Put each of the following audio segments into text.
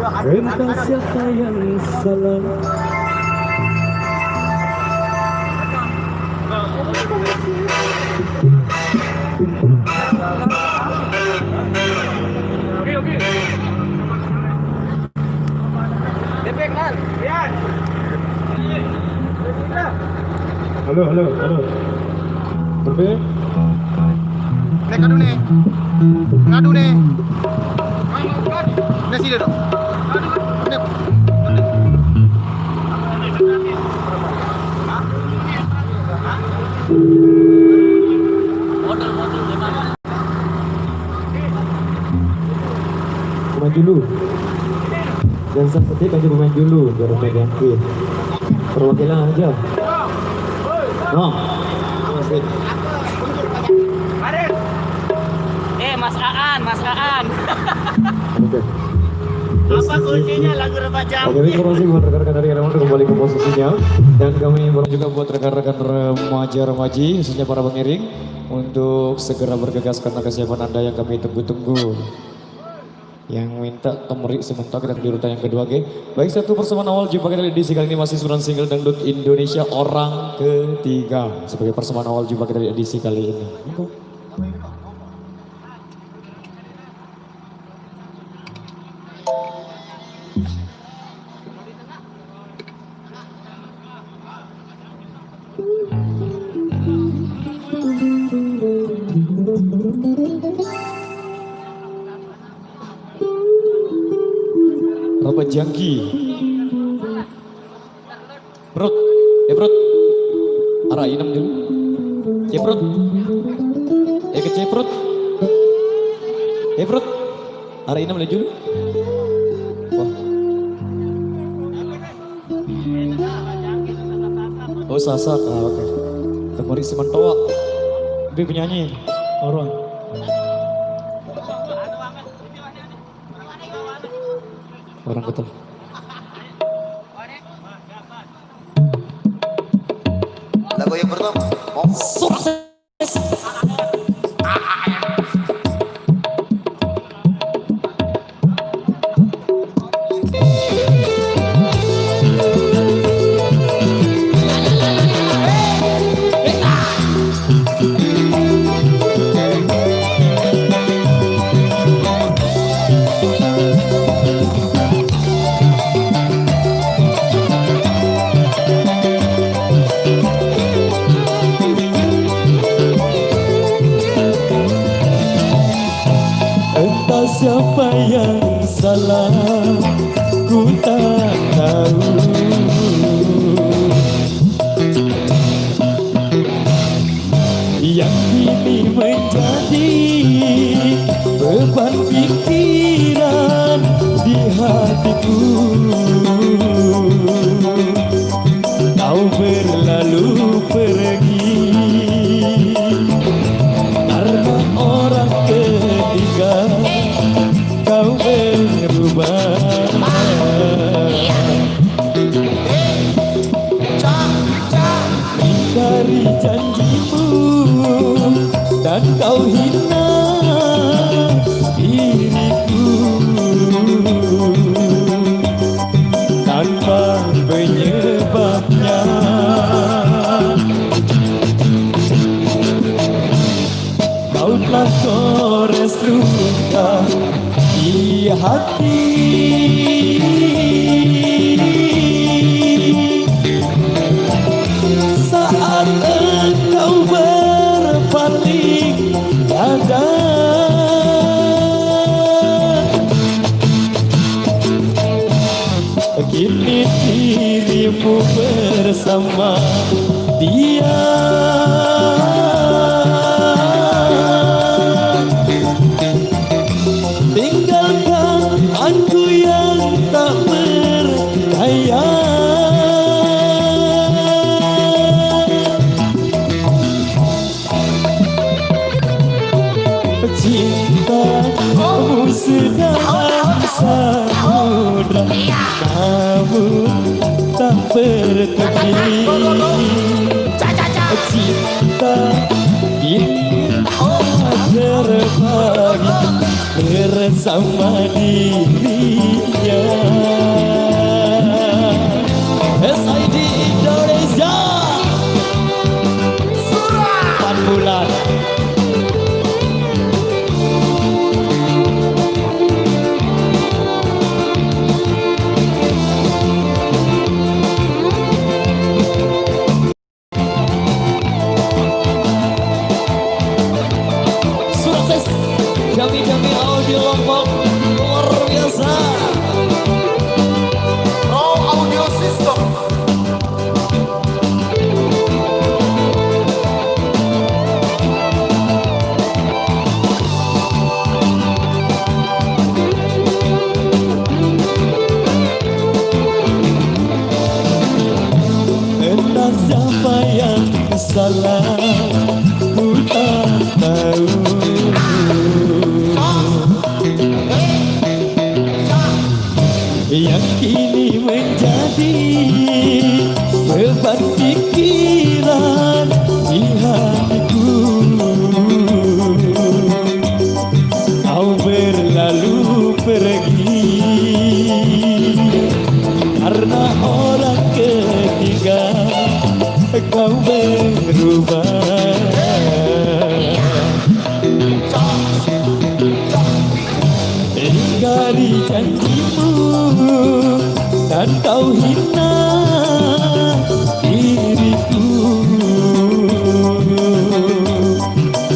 Entah siapa yang salah. Oke. Depek kan? Rian. Halo. Berbe? Ngadu nih. Nih sini dong. Pemain dulu. Jangan seperti aja pemain dulu biar pegang pin. Perwakilan aja. No. Mas Aan. Oke. Apa kuncinya lagu Remaja? Oke, terima kasih buat rekan-rekan dari Remaja kembali ke posisinya. Dan kami juga buat rekan-rekan remaja-remaji, khususnya para pengiring, untuk segera bergegas karena kesiapan Anda yang kami tunggu-tunggu. Yang minta temerik sementara kita di urutan yang kedua, oke. Baik, satu persembahan awal jumpa kita di edisi kali ini masih surat single dangdut Indonesia orang ketiga. Sebagai persembahan awal jumpa kita di edisi kali ini. Bapak Jangki Perut arah inem dulu Ceprut ke Ceprut Perut arah inem dulu. Wah. Oh Sasak, oke. Temuri Simantoa Bi penyanyi orang betul. Lagu yang pertama. Sukses. Siapa yang salah, ku tak tahu. Yang kini menjadi beban pikiran di hatiku. Kau berlalu pergi karena orang ketiga. Kau berubah dari janjimu dan kau hina diriku tanpa penyebabnya. Kau telah gores luka di hati saat engkau berpaling dada. Kini dirimu bersama dia. Aku yang tak berdaya. Cintamu sedang samudra, namun tak bertepi. Cinta ini terbagi bersama dirinya. salah ku tak tahu. Yang kini menjadi beban pikiran di hatiku. Kau berlalu pergi karena orang ketiga. Kau berubah, ingkari janjimu dan kau hina diriku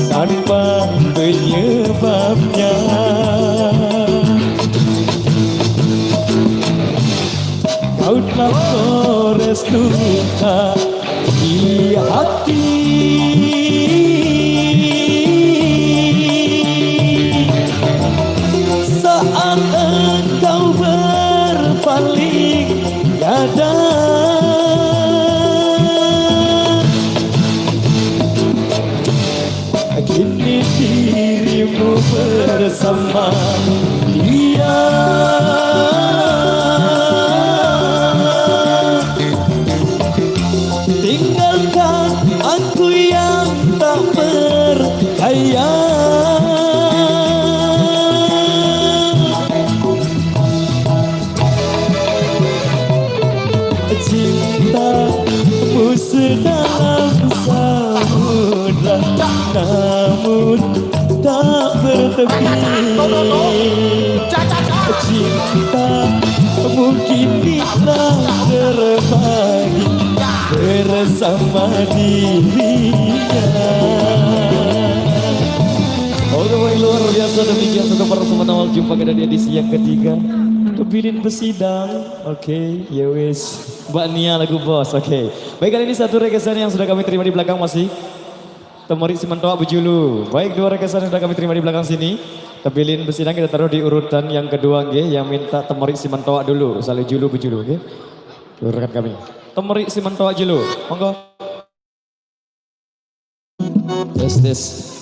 tanpa penyebabnya. Kau telah gores luka di hati. Saat engkau berpaling dada, kini dirimu bersama dia. Tinggalkan aku yang tak berdaya. Cintamu sedalam samudra, namun tak bertepi. Cintamu kini telah terbagi bersama dirinya. Oke, baik, luar biasa. Demikian suka para teman awal jumpa kita di edisi yang ketiga. Kebilin besidang. Oke, ya wis. Mbak Nia lagu bos. Oke. Baik, kali ini satu rekesan yang sudah kami terima di belakang masih Temorik Simantoa Bejulu. Baik, dua rekesan yang sudah kami terima di belakang sini. Kebilin besidang kita taruh di urutan yang kedua, nggih, yang minta Temorik Simantoa dulu, Saleh Julu Bejulu, nggih. Urutan kami. Temorik Simantoa Julu, monggo. Tes.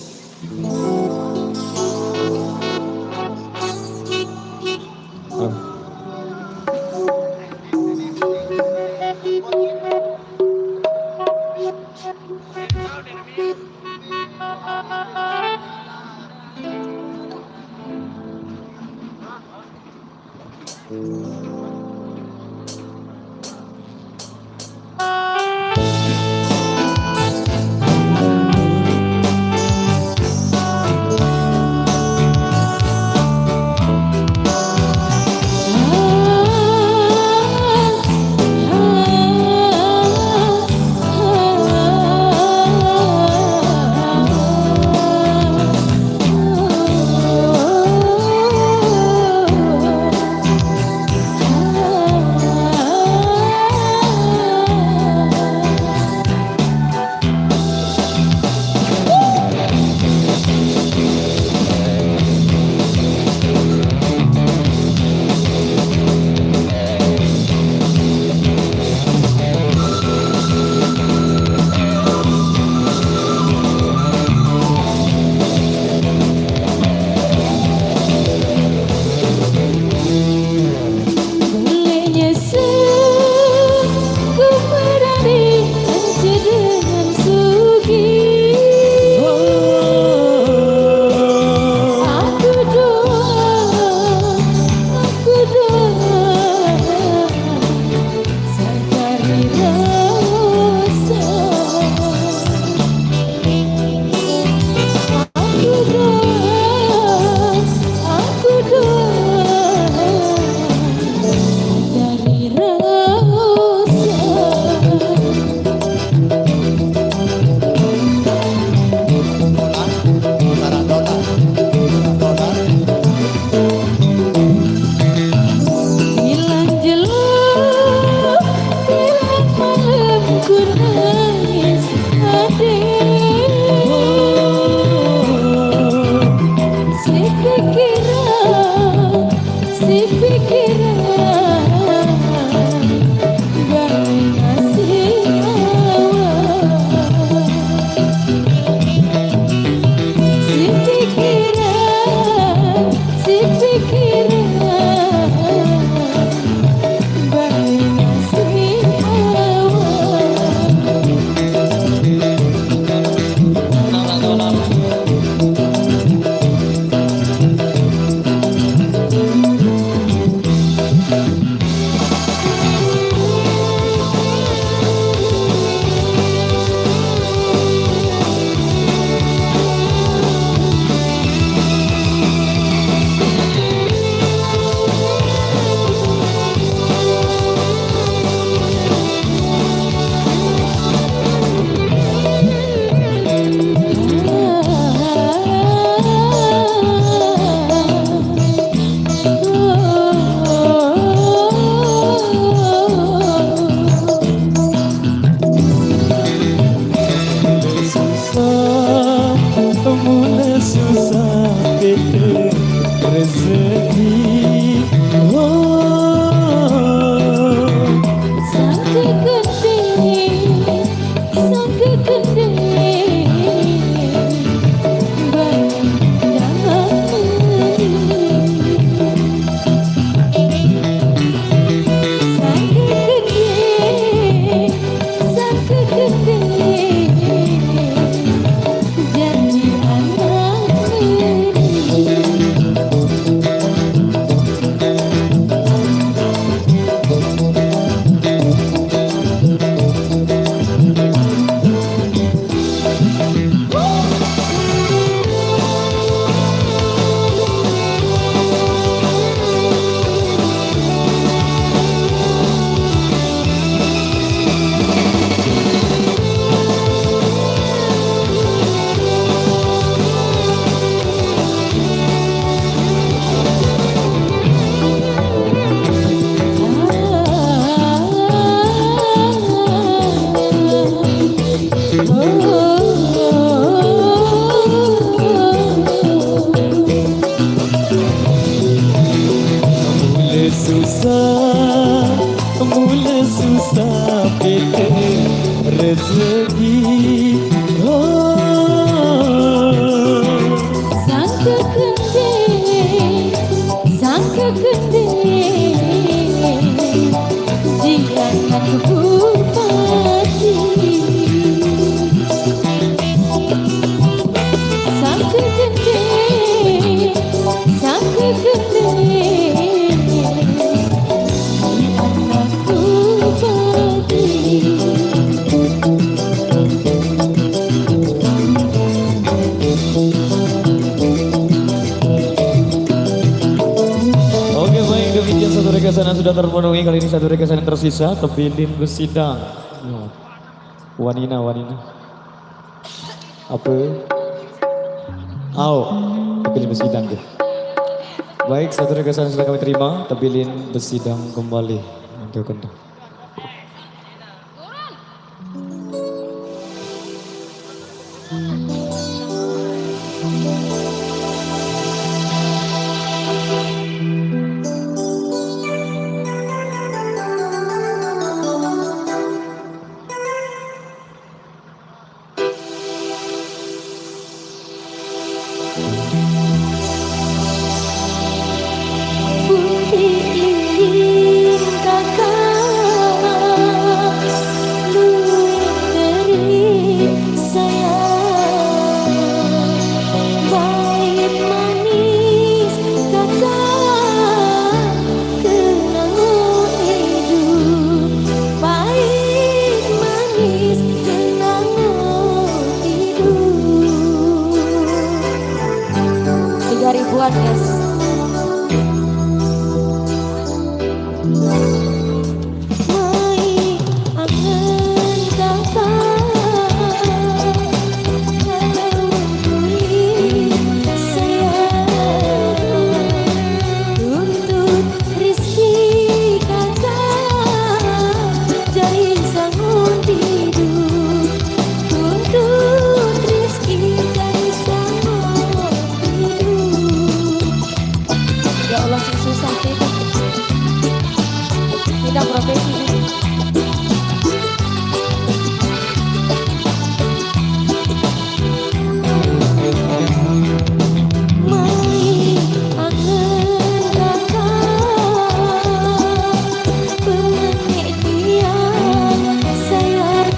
susah, mula susah PT rezeki. Sangka gede, jirangan bupati. Sangka gede, jirangan bupati. Oke baik, demikian satu rekesan yang sudah terpenuhi. Kali ini satu rekesan yang tersisa, Tebilin Besidang. Wanina. Apa? Tebilin Besidang ke. Baik, satu rekesan yang sudah kami terima, Tebilin Besidang kembali untuk kentang. Budi lilin kakak, luwih dari sayang. Pahit manis kakak, kenangan hidup. Pahit manis kenangan hidup. 3.000-an guys. Mai angan kakak, kalau boleh sayang, tuntut rezeki kakak, jadi sangun hidup. Tuntut rezeki jadi sangun hidup. Ya Allah sing susah tidak profesi. Mai angan kakak, pemengek dia sayang,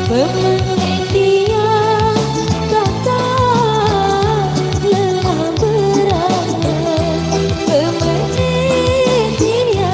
pemengek dia kakak, lelah berangan, pemengek dia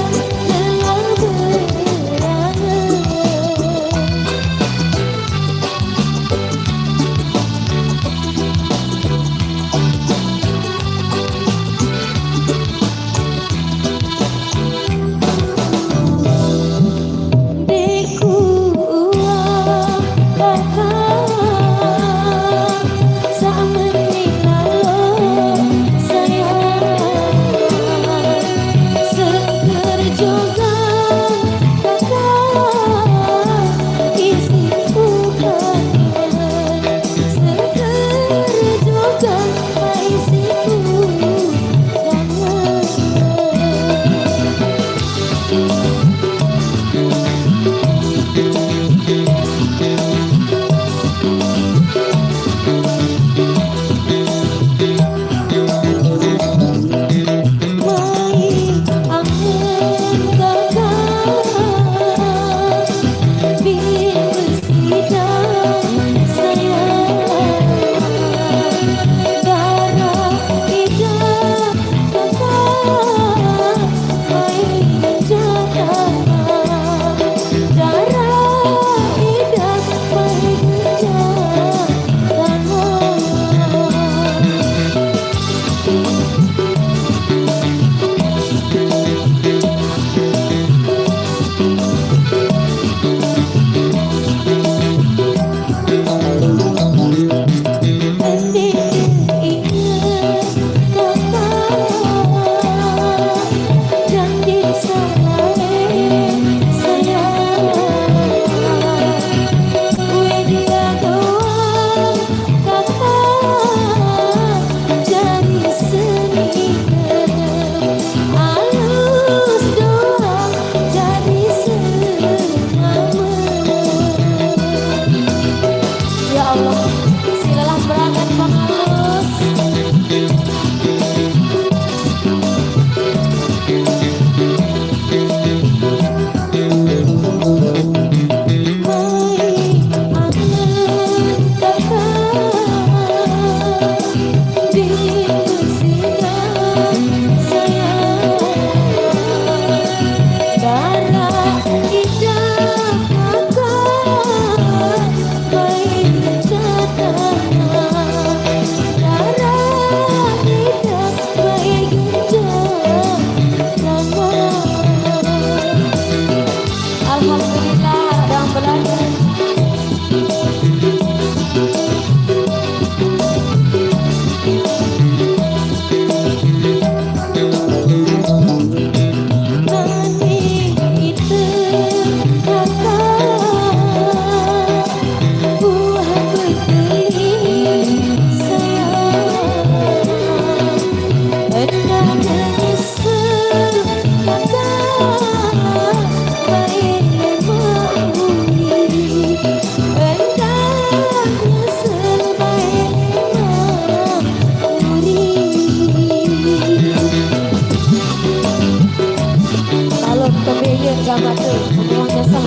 hadir gambar tuh memang jasa.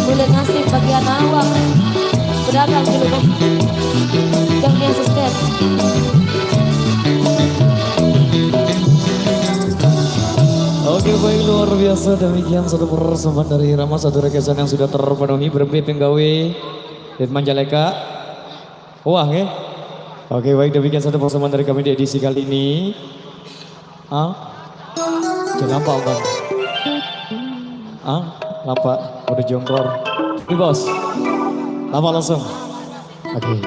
Boleh ngasih bagian awak berdagang dulu kan yang di asisten. Oke baik, luar biasa, demikian satu persembahan dari Rama, satu rekesan yang sudah terpenuhi berempat penggawe di Manjaleka. Wah ya. Oke baik, demikian satu persembahan dari kami di edisi kali ini. Jangan apa bang? Lapa, udah jongkor. Ini bos, lapa langsung. Oke.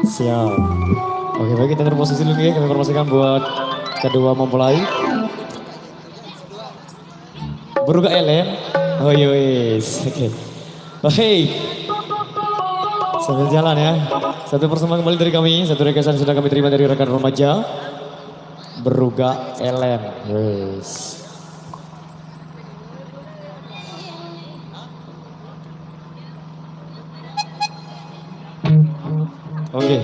Siap. Oke baik, kita terposisi dulu ya, kami informasikan buat kedua mempelai. Beruga Ellen. Oh yes, oke. Baik. Sambil jalan ya. Satu persembahan kembali dari kami, satu rekesan sudah kami terima dari rekan remaja. Beruga Ellen. Yes. Oke.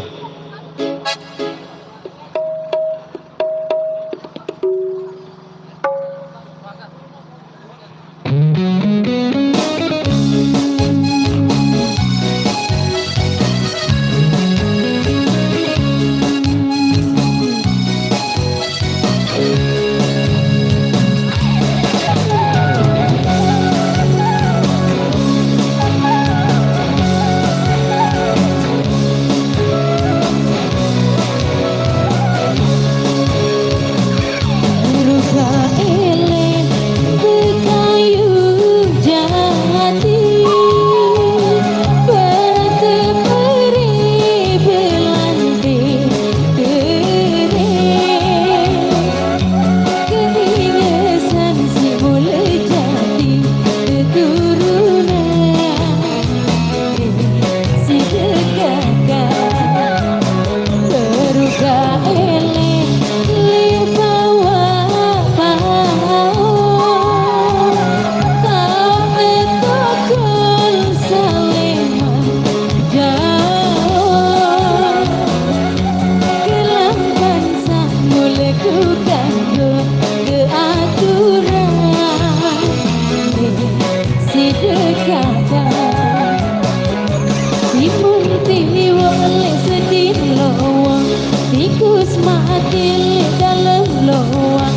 Tikus mati dalam loa,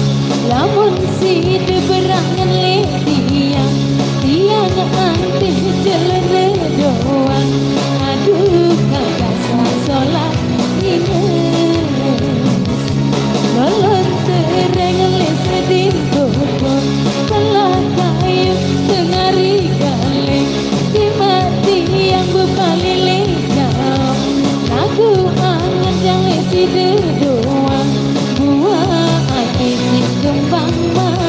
lamun si berangan le tiang, tiang antih jalan doang. Aduh kakak salat ines, nolong tereng le sedih bobon, kalah kayu tengari galeng, dimati yang bupali legau, aku angan jangan si doang, buah isi kembang mata.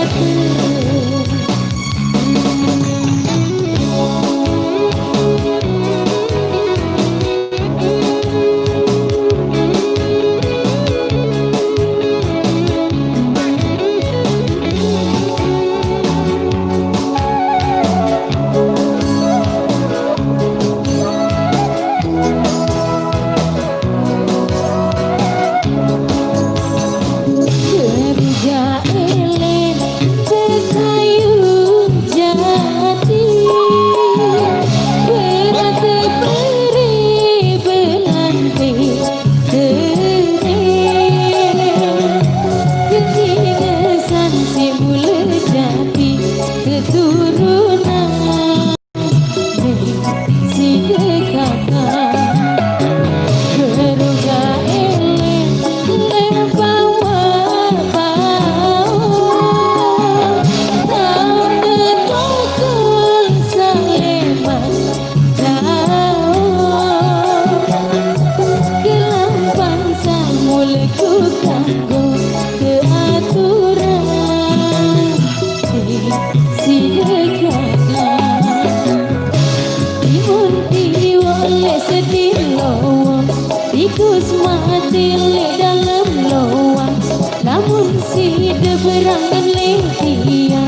sedih lowong, tikus mati le dalam lowang. Namun si deberangan le dia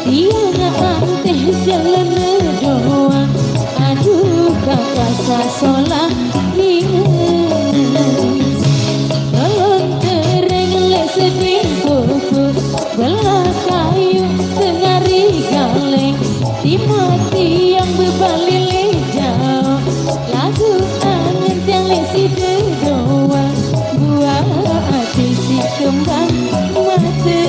nganteh jalan doang. Aduh kakak sasolah hias, tolong tereng le sedih kuku, belah kayu tengah galeng, timati yang berbalik jauh. Lagu angin yang lesi doa, buah hati si kembang mata.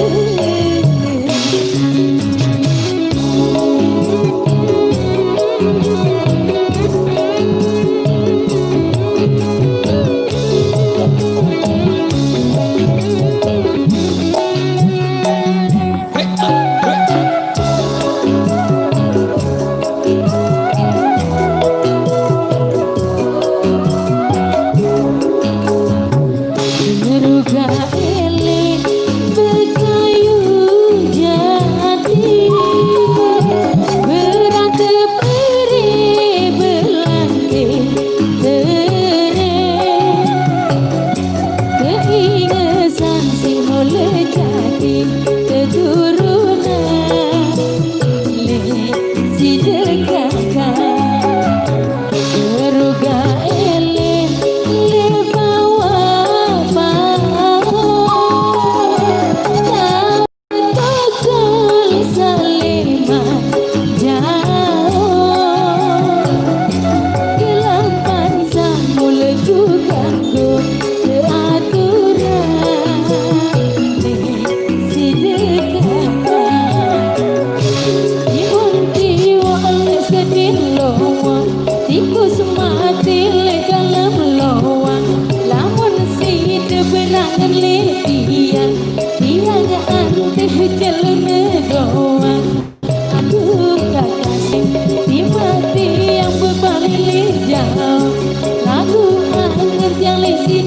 Meruga elit berkayu jadi, berat beri belante tere, keingesan si mulai jadi keturunan le si dekatkan. Meruga elit le bawa tikus mati le dalam lowang. Lamun si deberangan le dia nganteh jalan doang. Aduh kakasih timati yang berbalik jauh, lagu angin yang lesi